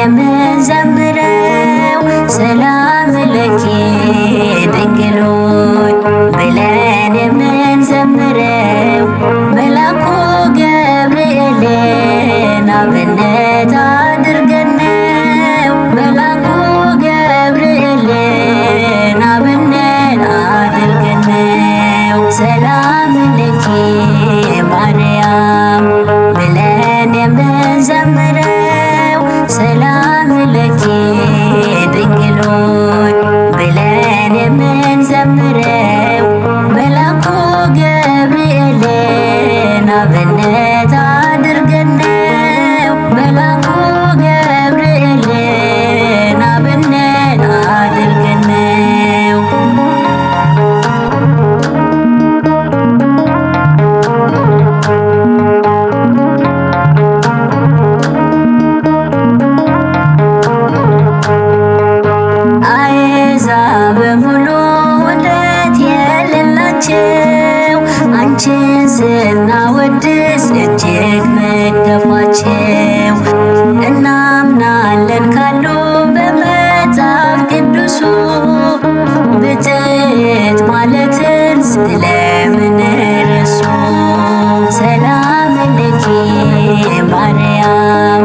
የምንዘምረው ሰላም ለኪ ድንግል ሆይ ብለን የምንዘምረው መልአኩ ገብርኤልን አብነት አድርገን ነው። መልአኩ ገብርኤልን አብነት አድርገን ነው። ሰላም ለኪ ማርያም ብለን የምንዘምረው ሰላም ለኪ ድንግል ሆይ ብለን የምንዘምረው መልአኩ ገብርኤልን አብነት አድርገን ነው። መልአኩ ገብርኤልን አብነት አድርገን ነው። አሕዛብ በሙሉ ውደት የሌላቸው አንቺን ስናወድስ እጅግ መገባቸው። እናምናለን ካሉ በመጽሐፍ ቅዱሱ ብፅዕት ማለትን ስለምን ረሱ? ሰላም ለኪ ማርያም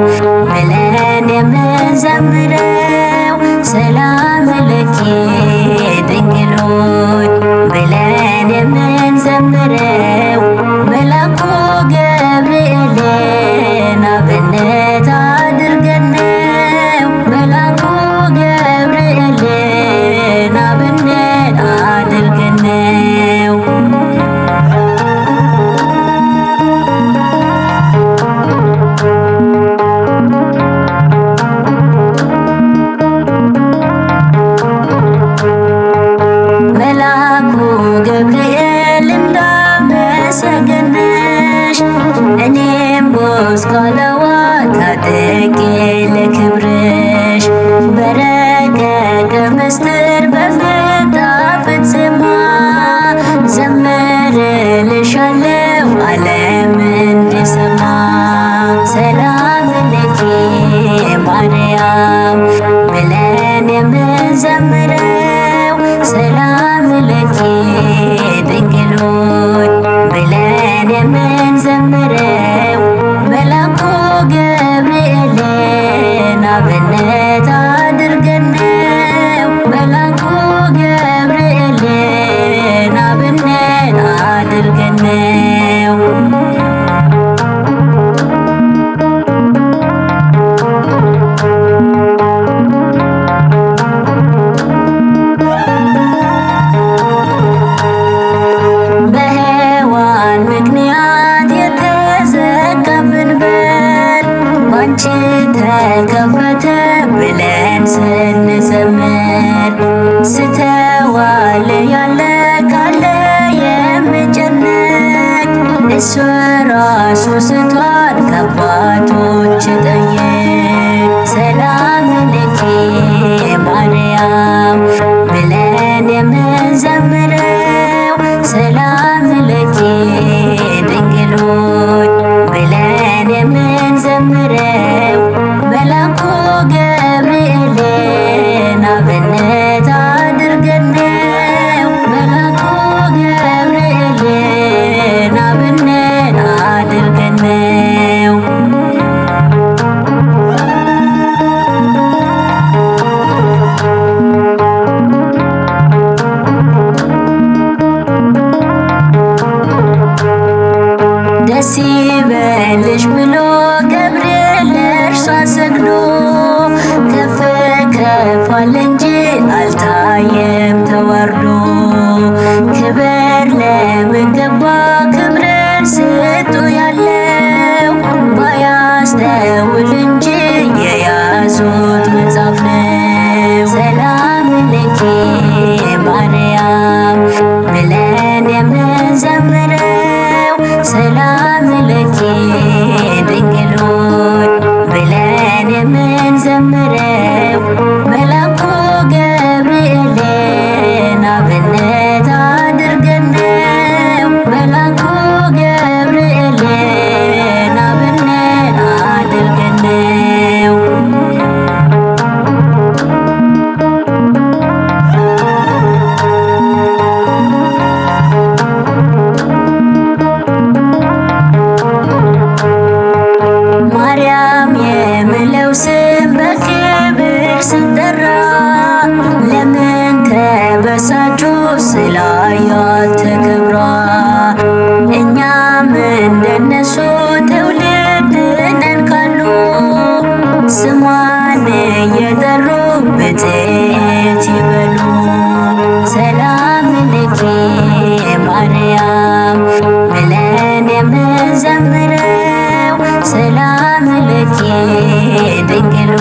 ብለን የምንዘምረው ሰላም ለኪ ድንግል ሆይ ብለን የምንዘምረው መልአኩ ገብርኤልን አብነት አድርገን ነው። መልአኩ ገብርኤልን አብነት አድርገን ነው። መልአኩ ገብርኤል እንዳመሰገነሽ እኔም ጎስቋላዋ ታጥቄ ለክብርሽ በረቀቀ ምስጢር በሚጣፍጥ ዜማ ዘምርልሻለሁ ዓለም እንዲሰማ። ሰላም ለኪ ማርያም ብለን የምንዘምረው ሰላም ለኪ ድንግል ሆይ ብለን የምንዘምረው መልአኩ ገብርኤልን አብነት አድርገን ነው። መልአኩ ገብርኤልን አብነት አድርገን ነው። በሔዋን ምክንያት የተዘጋብን በር ባንቺ ተከፈተ ብለን ስንዘምር ስተዋል ያለ ካለ የምጨነቅ እሱ ራሱ ስቷል ከአባቶች ጠየቅ። ሰላም ለኪ ማርያም ብለን የምንዘምረው ሰላም ለኪ ድንግል ሆይ ብለን የምንዘምረው መልአኩ ገብርኤልን አብነት አድርገን ነው። መልአኩ ገብርኤልን አብነት አድርገን ነው። ደስ ይበልሽ ብሎ ገብርኤል ለእርሷ ሰግዶ ከፍ ከፍ አለ እንጂ አልታየም ተዋርዶ። ክብር ለሚገባ ክብርን ስጡ ያለው ባያስተውል እንጂ የያዙት መጽሐፍ ነው። ሰላም ለኪ ማርያም ብለን የምንዘምረው ሰላም ለኪ ድንግል ሆይ ብለን የምንዘምረው መልአኩ ገብርኤልን አብነት አድርገን ነው። መልአኩ እየጠሩ ብፅዕት ይበሉ። ሰላም ለኪ ማርያም ብለን የምንዘምረው ሰላም ለኪ ድንግል